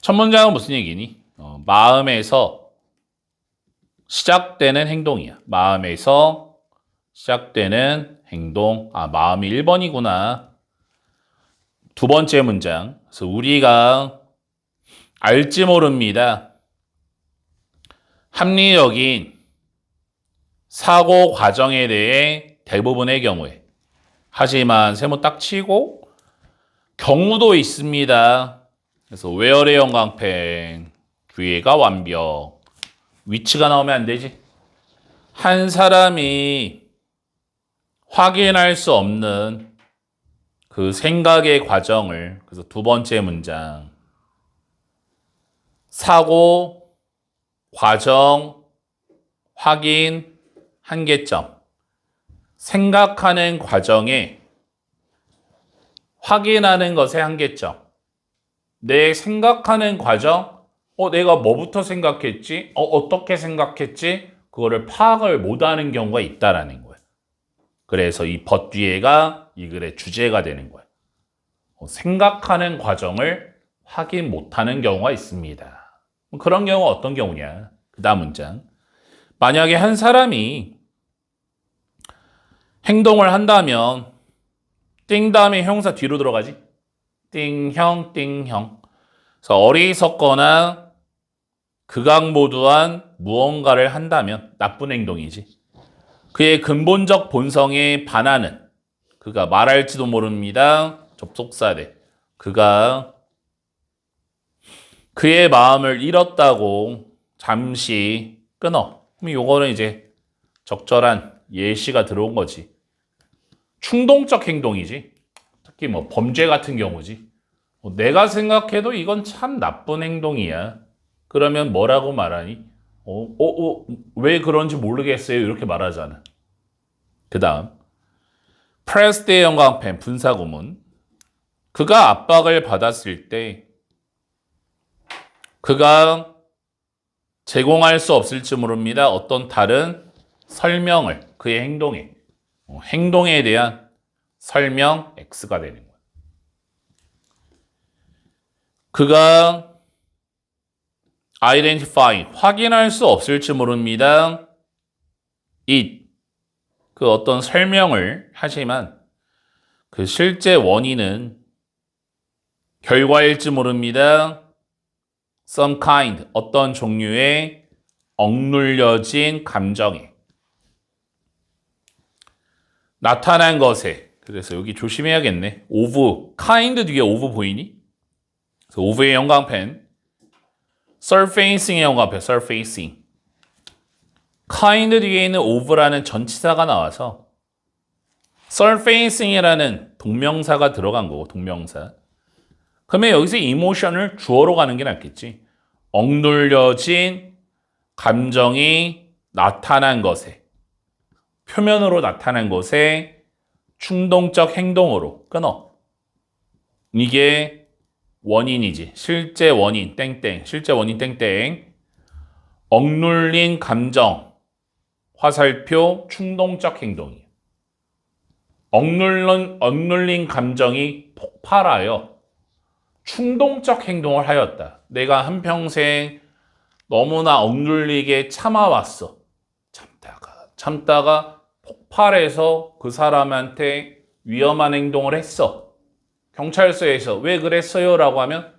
첫 문장은 무슨 얘기니? 마음에서 시작되는 행동이야. 마음에서 시작되는 행동. 마음이 1번이구나. 두 번째 문장. 그래서 우리가 알지 모릅니다. 합리적인 사고 과정에 대해 대부분의 경우에. 하지만 세모 딱 치고 경우도 있습니다. 그래서 where의 영광펜 뒤에가 완벽. 위치가 나오면 안 되지. 한 사람이 확인할 수 없는 그 생각의 과정을 그래서 두 번째 문장 사고, 과정, 확인, 한계점 생각하는 과정에 확인하는 것의 한계점 내 생각하는 과정 내가 뭐부터 생각했지? 어떻게 생각했지? 그거를 파악을 못하는 경우가 있다라는 거예요. 그래서 이 but 뒤에가 이 글의 주제가 되는 거예요. 생각하는 과정을 확인 못하는 경우가 있습니다. 그런 경우가 어떤 경우냐? 그 다음 문장. 만약에 한 사람이 행동을 한다면 띵 다음에 형사 뒤로 들어가지? 띵형, 띵형. 그래서 어리석거나 극악모두한 무언가를 한다면 나쁜 행동이지. 그의 근본적 본성에 반하는 그가 말할지도 모릅니다. 접속사대. 그가 그의 마음을 잃었다고 잠시 끊어. 그럼 요거는 이제 적절한 예시가 들어온 거지. 충동적 행동이지. 특히 뭐 범죄 같은 경우지. 내가 생각해도 이건 참 나쁜 행동이야. 그러면 뭐라고 말하니? 왜 그런지 모르겠어요. 이렇게 말하잖아. 그 다음 프레스트의 영광펜 분사구문. 그가 압박을 받았을 때 그가 제공할 수 없을지 모릅니다. 어떤 다른 설명을 그의 행동에 대한 설명 X가 되는 거예요. 그가 identify 확인할 수 없을지 모릅니다. it 그 어떤 설명을 하지만 그 실제 원인은 결과일지 모릅니다. some kind 어떤 종류의 억눌려진 감정에 나타난 것에 그래서 여기 조심해야겠네. of kind 뒤에 of 보이니? 그래서 of의 영광펜 surfacing의 영광펜 surfacing kind 뒤에 있는 of라는 전치사가 나와서 surfacing이라는 동명사가 들어간 거고 동명사. 그러면 여기서 emotion을 주어로 가는 게 낫겠지. 억눌려진 감정이 나타난 것에 표면으로 나타난 것에 충동적 행동으로 끊어. 이게 원인이지. 실제 원인 땡땡 실제 원인 땡땡 억눌린 감정 화살표 충동적 행동이에요. 억눌린 감정이 폭발하여 충동적 행동을 하였다. 내가 한평생 너무나 억눌리게 참아왔어. 참다가 폭발해서 그 사람한테 위험한 행동을 했어. 경찰서에서 왜 그랬어요? 라고 하면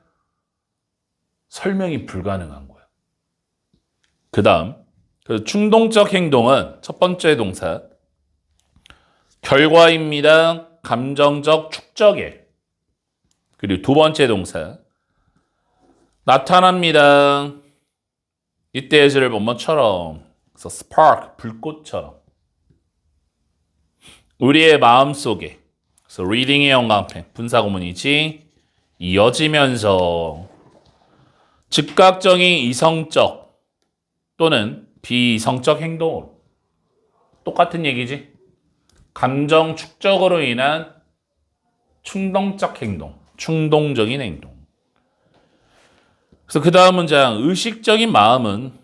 설명이 불가능한 거야. 그 다음 그 충동적 행동은 첫 번째 동사 결과입니다. 감정적 축적에. 그리고 두 번째 동사 나타납니다. 이때의 예를 뭐뭐처럼 그래서 spark 불꽃처럼 우리의 마음속에 그래서 reading의 영광펜 분사구문이지 이어지면서 즉각적인 이성적 또는 비이성적 행동으로 똑같은 얘기지. 감정 축적으로 인한 충동적 행동, 충동적인 행동. 그래서 그 다음 문장 의식적인 마음은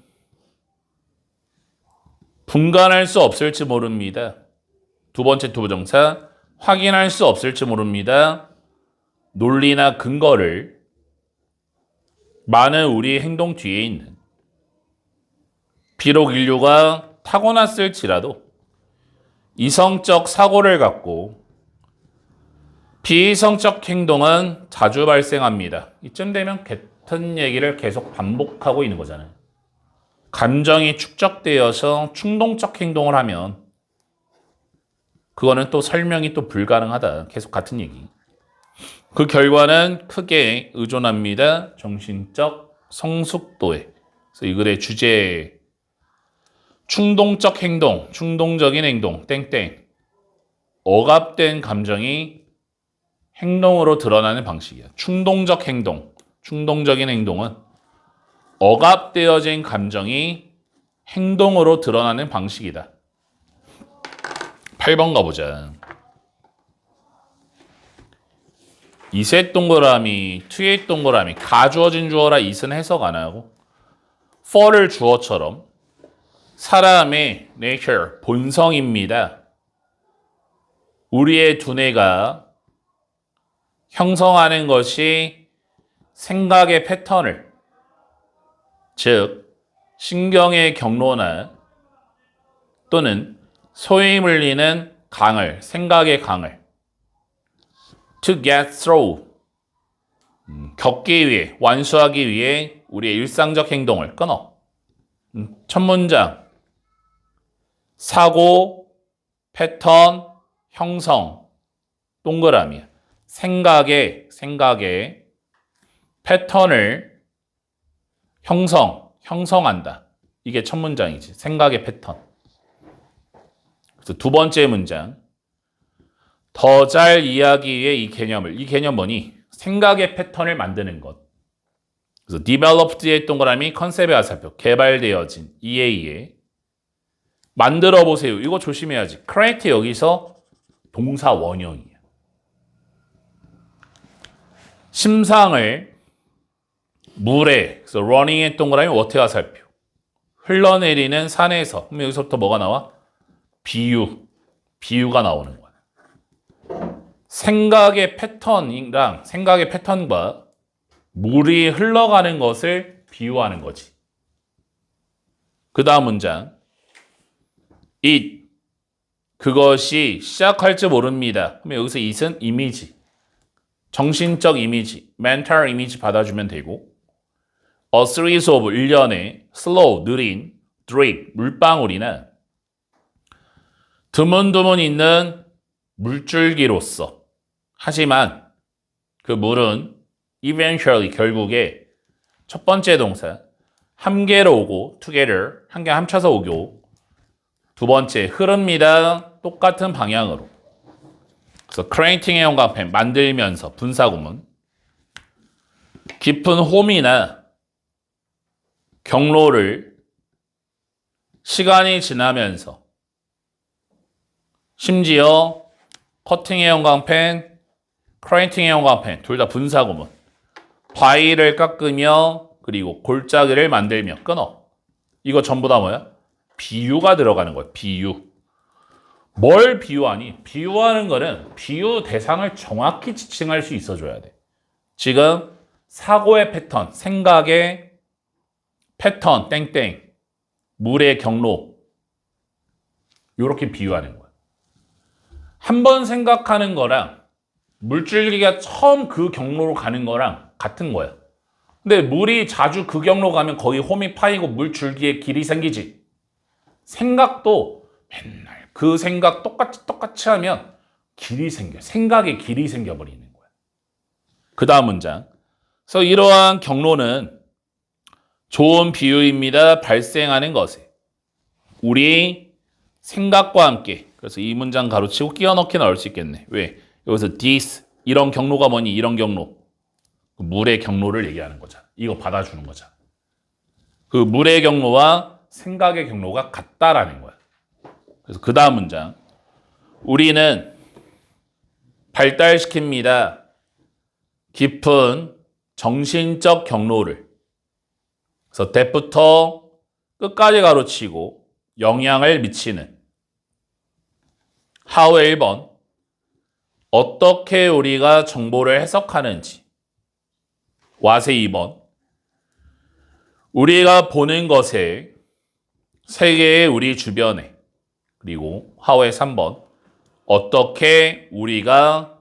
분간할 수 없을지 모릅니다. 두 번째 투부정사 확인할 수 없을지 모릅니다. 논리나 근거를 많은 우리 행동 뒤에 있는 비록 인류가 타고났을지라도 이성적 사고를 갖고 비이성적 행동은 자주 발생합니다. 이쯤 되면 같은 얘기를 계속 반복하고 있는 거잖아요. 감정이 축적되어서 충동적 행동을 하면 그거는 또 설명이 또 불가능하다. 계속 같은 얘기. 그 결과는 크게 의존합니다. 정신적 성숙도에. 그래서 이 글의 주제 충동적 행동, 충동적인 행동, 땡땡. 억압된 감정이 행동으로 드러나는 방식이야. 충동적 행동, 충동적인 행동은 억압되어진 감정이 행동으로 드러나는 방식이다. 8번 가보자. 이세 동그라미, 투의 동그라미, 가주어진 주어라 이은 해석 안 하고 for를 주어처럼 사람의 nature, 본성입니다. 우리의 두뇌가 형성하는 것이 생각의 패턴을, 즉 신경의 경로나 또는 소위 물리는 강을, 생각의 강을 to get through, 겪기 위해, 완수하기 위해 우리의 일상적 행동을 끊어. 첫 문장 사고, 패턴, 형성, 동그라미야. 생각의 패턴을 형성한다. 이게 첫 문장이지. 생각의 패턴. 그래서 두 번째 문장. 더 잘 이해하기 위해 이 개념 뭐니? 생각의 패턴을 만드는 것. 그래서 developed의 동그라미 컨셉의 화살표, 개발되어진, EA에 만들어 보세요. 이거 조심해야지. create 여기서 동사 원형이야. 심상을 물에, 그래서 running의 동그라미 워터 화살표, 흘러내리는 산에서. 그럼 여기서부터 뭐가 나와? 비유가 나오는 거야. 생각의 패턴과 물이 흘러가는 것을 비유하는 거지. 그 다음 문장. it, 그것이 시작할 줄 모릅니다. 그럼 여기서 it은 이미지, 정신적 이미지, mental 이미지 받아주면 되고, a series of 일련의 slow, 느린, drip, 물방울이나 드문드문 있는 물줄기로서. 하지만 그 물은 eventually, 결국에 첫 번째 동사 함께로 오고 together, 함께 합쳐서 오고, 두 번째 흐릅니다. 똑같은 방향으로. 그래서 creating의 형광펜, 만들면서, 분사구문. 깊은 홈이나 경로를 시간이 지나면서, 심지어 커팅의 형광펜, creating의 형광펜, 둘 다 분사구문. 바위를 깎으며, 그리고 골짜기를 만들며, 끊어. 이거 전부 다 뭐야? 비유가 들어가는 거야. 비유. 뭘 비유하니? 비유하는 거는 비유 대상을 정확히 지칭할 수 있어줘야 돼. 지금 사고의 패턴, 생각의 패턴, 땡땡, 물의 경로, 이렇게 비유하는 거야. 한 번 생각하는 거랑 물줄기가 처음 그 경로로 가는 거랑 같은 거야. 근데 물이 자주 그 경로 가면 거기 홈이 파이고 물줄기에 길이 생기지. 생각도 맨날 그 생각 똑같이 하면 길이 생겨. 생각에 길이 생겨버리는 거야. 그 다음 문장. 그래서 이러한 경로는 좋은 비유입니다. 발생하는 것에. 우리 생각과 함께. 그래서 이 문장 가로치고 끼워 넣기 넣을 수 있겠네. 왜? 여기서 this, 이런 경로가 뭐니? 이런 경로. 물의 경로를 얘기하는 거잖아. 이거 받아주는 거잖아. 그 물의 경로와 생각의 경로가 같다라는 거야. 그래서 그 다음 문장. 우리는 발달시킵니다. 깊은 정신적 경로를. 그래서 대부터 끝까지 가로치고 영향을 미치는. how의 1번. 어떻게 우리가 정보를 해석하는지. what의 2번. 우리가 보는 것에, 세계의 우리 주변에. 그리고 how의 3번. 어떻게 우리가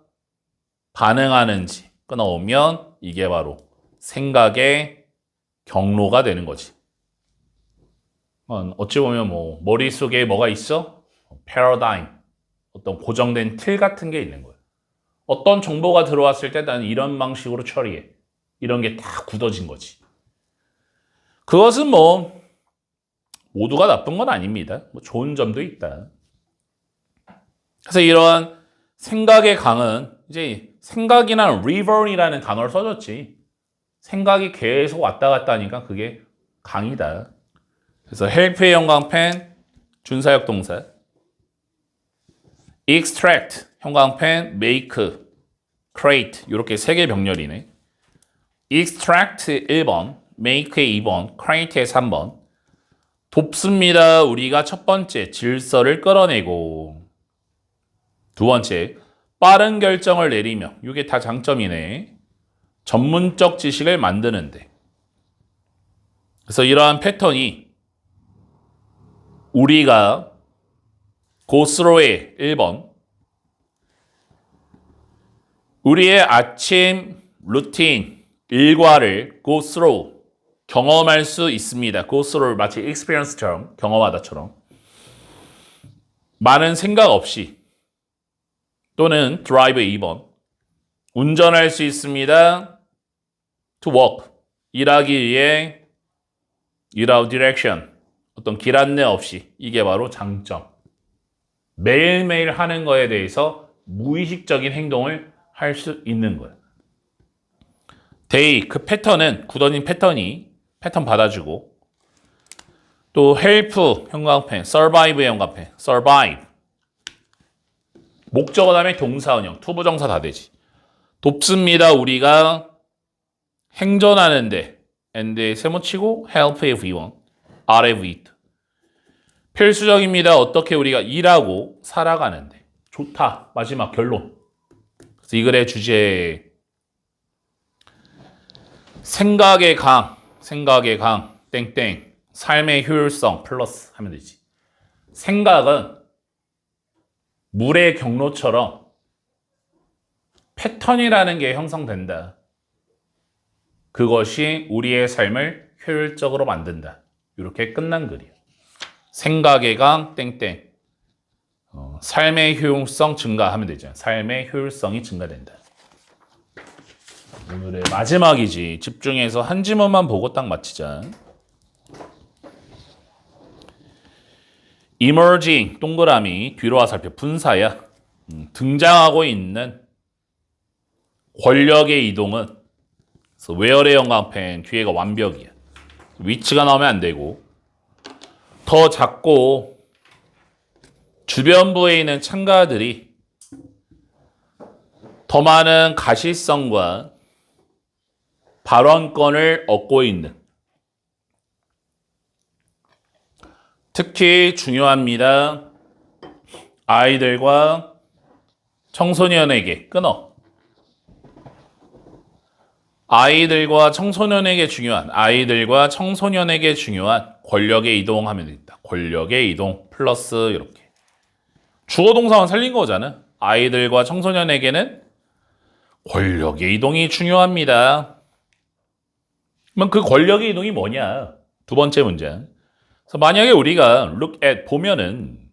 반응하는지 끊어오면 이게 바로 생각의 경로가 되는 거지. 어찌 보면 뭐 머릿속에 뭐가 있어? 패러다임, 어떤 고정된 틀 같은 게 있는 거야. 어떤 정보가 들어왔을 때 나는 이런 방식으로 처리해. 이런 게 다 굳어진 거지. 그것은 뭐 모두가 나쁜 건 아닙니다. 뭐 좋은 점도 있다. 그래서 이러한 생각의 강은 이제 생각이나 리버이라는 단어를 써줬지. 생각이 계속 왔다 갔다 하니까 그게 강이다. 그래서 help의 형광펜, 준사역 동사. extract, 형광펜, make, create 이렇게 세 개 병렬이네. extract 1번, make의 2번, create의 3번. 돕습니다. 우리가 첫 번째 질서를 끌어내고, 두 번째 빠른 결정을 내리며, 이게 다 장점이네. 전문적 지식을 만드는데. 그래서 이러한 패턴이 우리가 go through의 1번, 우리의 아침 루틴, 일과를 go through, 경험할 수 있습니다. go through 마치 experience처럼, 경험하다처럼. 많은 생각 없이. 또는 drive 2번. 운전할 수 있습니다. to walk. 일하기 위해 without direction. 어떤 길 안내 없이. 이게 바로 장점. 매일매일 하는 거에 대해서 무의식적인 행동을 할 수 있는 거예요. they 그 패턴은 굳어진 패턴 받아주고 또 help 형광펜, survive의 형광펜, survive 목적어 다음에 동사원형, 투부정사 다 되지. 돕습니다. 우리가 행전하는데 and에 세모치고 help if we want, are with 필수적입니다. 어떻게 우리가 일하고 살아가는데 좋다. 마지막 결론. 그래서 이 글의 주제 생각의 강 땡땡 삶의 효율성 플러스 하면 되지. 생각은 물의 경로처럼 패턴이라는 게 형성된다. 그것이 우리의 삶을 효율적으로 만든다. 이렇게 끝난 글이에요. 생각의 강 땡땡 삶의 효율성 증가하면 되죠. 삶의 효율성이 증가된다. 오늘의 마지막이지. 집중해서 한 지문만 보고 딱 마치자. emerging 동그라미 뒤로 화살표 분사야. 등장하고 있는 권력의 이동은 그래서 where의 형광펜 뒤에가 완벽이야. 위치가 나오면 안 되고 더 작고 주변부에 있는 참가들이 더 많은 가시성과 발언권을 얻고 있는 특히 중요합니다. 아이들과 청소년에게 끊어. 아이들과 청소년에게 중요한 권력의 이동 하면 되겠다. 권력의 이동 플러스 이렇게. 주어 동사만 살린 거잖아. 아이들과 청소년에게는 권력의 이동이 중요합니다. 그럼 그 권력의 이동이 뭐냐? 두 번째 문제. 그래서 만약에 우리가 look at 보면은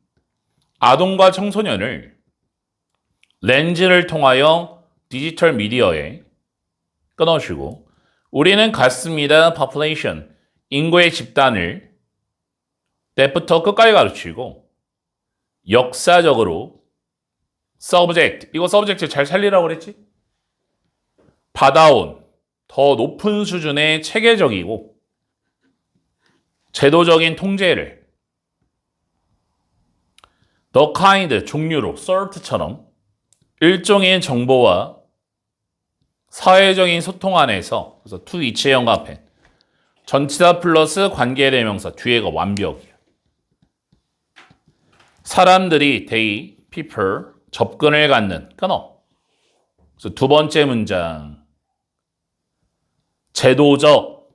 아동과 청소년을 렌즈를 통하여 디지털 미디어에 끊어주고 우리는 같습니다. population 인구의 집단을 때부터 끝까지 가르치고 역사적으로 subject 이거 subject 잘 살리라고 그랬지? 받아온 더 높은 수준의 체계적이고 제도적인 통제를 the kind 종류로 sort처럼 일종의 정보와 사회적인 소통 안에서 그래서 to each의 형광펜 전치사 플러스 관계대명사 뒤에가 완벽이야. 사람들이 they, people 접근을 갖는 끊어. 그래서 두 번째 문장 제도적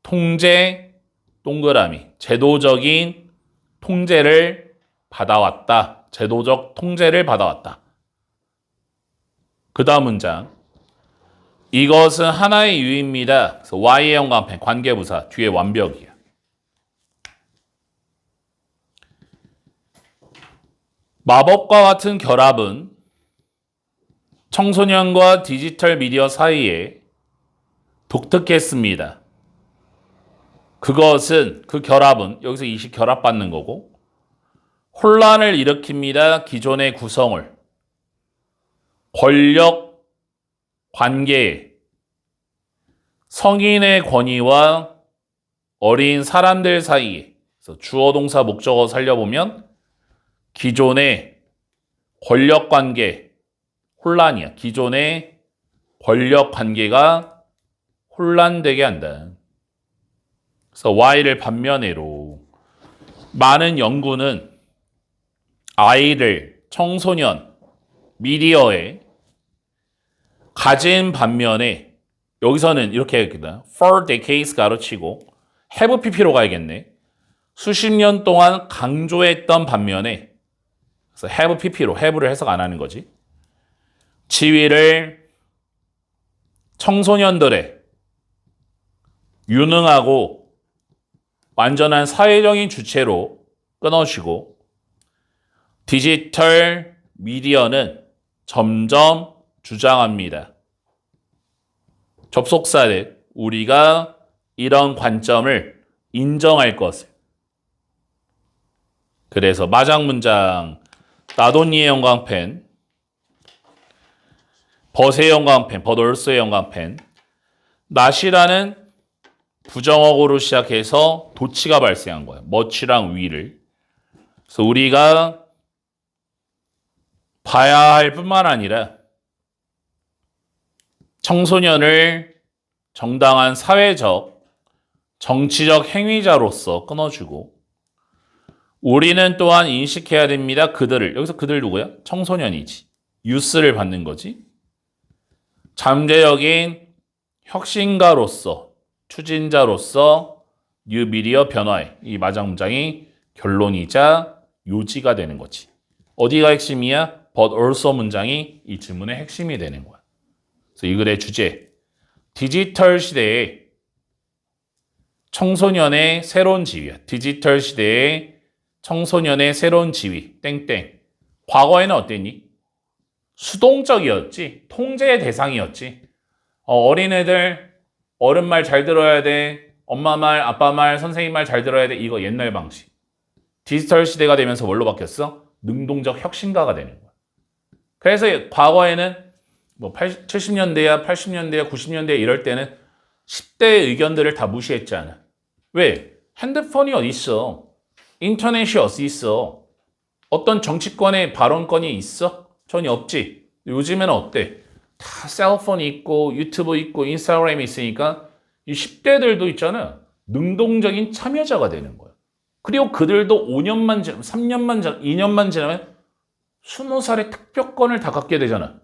통제 동그라미 제도적인 통제를 받아왔다. 제도적 통제를 받아왔다. 그 다음 문장 이것은 하나의 유입니다. 그래서 Y의 형광펜 관계부사 뒤에 완벽이야. 마법과 같은 결합은 청소년과 디지털 미디어 사이에 독특했습니다. 그것은 그 결합은 여기서 이식 결합받는 거고 혼란을 일으킵니다. 기존의 구성을 권력 관계에 성인의 권위와 어린 사람들 사이에 그래서 주어 동사 목적어 살려보면 기존의 권력 관계 혼란이야. 기존의 권력 관계가 혼란되게 한다. 그래서 Y를 반면으로 많은 연구는 아이들, 청소년, 미디어에 가진 반면에 여기서는 이렇게 해야겠다. For decades 가로치고 have pp로 가야겠네. 수십 년 동안 강조했던 반면에 그래서 have pp로 have를 해석 안 하는 거지. 지위를 청소년들의 유능하고 완전한 사회적인 주체로 끊어주고 디지털 미디어는 점점 주장합니다. 접속사를 우리가 이런 관점을 인정할 것을. 그래서 마장 문장 나돈니의 형광펜, 벗의 형광펜, 벗올스의 형광펜 not이라는 부정어구로 시작해서 도치가 발생한 거야. much랑 위를. 그래서 우리가 봐야 할 뿐만 아니라 청소년을 정당한 사회적, 정치적 행위자로서 끊어주고 우리는 또한 인식해야 됩니다. 그들을. 여기서 그들 누구야? 청소년이지. 유스를 받는 거지. 잠재적인 혁신가로서, 추진자로서 뉴미디어 변화의 이 마장문장이 결론이자 요지가 되는 거지. 어디가 핵심이야? but also 문장이 이 질문의 핵심이 되는 거야. 그래서 이 글의 주제, 디지털 시대의 청소년의 새로운 지위야. 디지털 시대의 청소년의 새로운 지위, 땡땡. 과거에는 어땠니? 수동적이었지. 통제의 대상이었지. 어린애들 어른 말 잘 들어야 돼. 엄마 말, 아빠 말, 선생님 말 잘 들어야 돼. 이거 옛날 방식. 디지털 시대가 되면서 뭘로 바뀌었어? 능동적 혁신가가 되는 거야. 그래서 과거에는 뭐 70년대야, 80년대야, 90년대 이럴 때는 10대의 의견들을 다 무시했잖아. 왜? 핸드폰이 어디 있어? 인터넷이 어디 있어? 어떤 정치권의 발언권이 있어? 전혀 없지. 요즘에는 어때? 다 셀폰이 있고 유튜브 있고 인스타그램이 있으니까 이 10대들도 있잖아. 능동적인 참여자가 되는 거야. 그리고 그들도 5년만 지나면 3년만 지나면 2년만 지나면 20살의 특별권을 다 갖게 되잖아.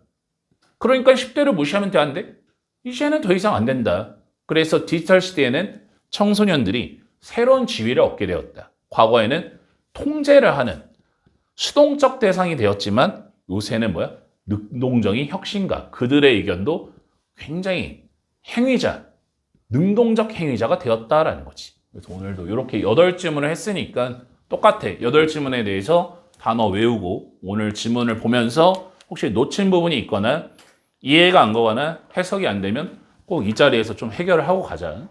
그러니까 10대를 무시하면 돼, 안 돼? 이제는 더 이상 안 된다. 그래서 디지털 시대에는 청소년들이 새로운 지위를 얻게 되었다. 과거에는 통제를 하는 수동적 대상이 되었지만 요새는 뭐야? 능동적인 혁신가. 그들의 의견도 굉장히 행위자, 능동적 행위자가 되었다라는 거지. 그래서 오늘도 이렇게 8질문을 했으니까 똑같아. 8질문에 대해서 단어 외우고 오늘 지문을 보면서 혹시 놓친 부분이 있거나 이해가 안 가거나 해석이 안 되면 꼭 이 자리에서 좀 해결을 하고 가자.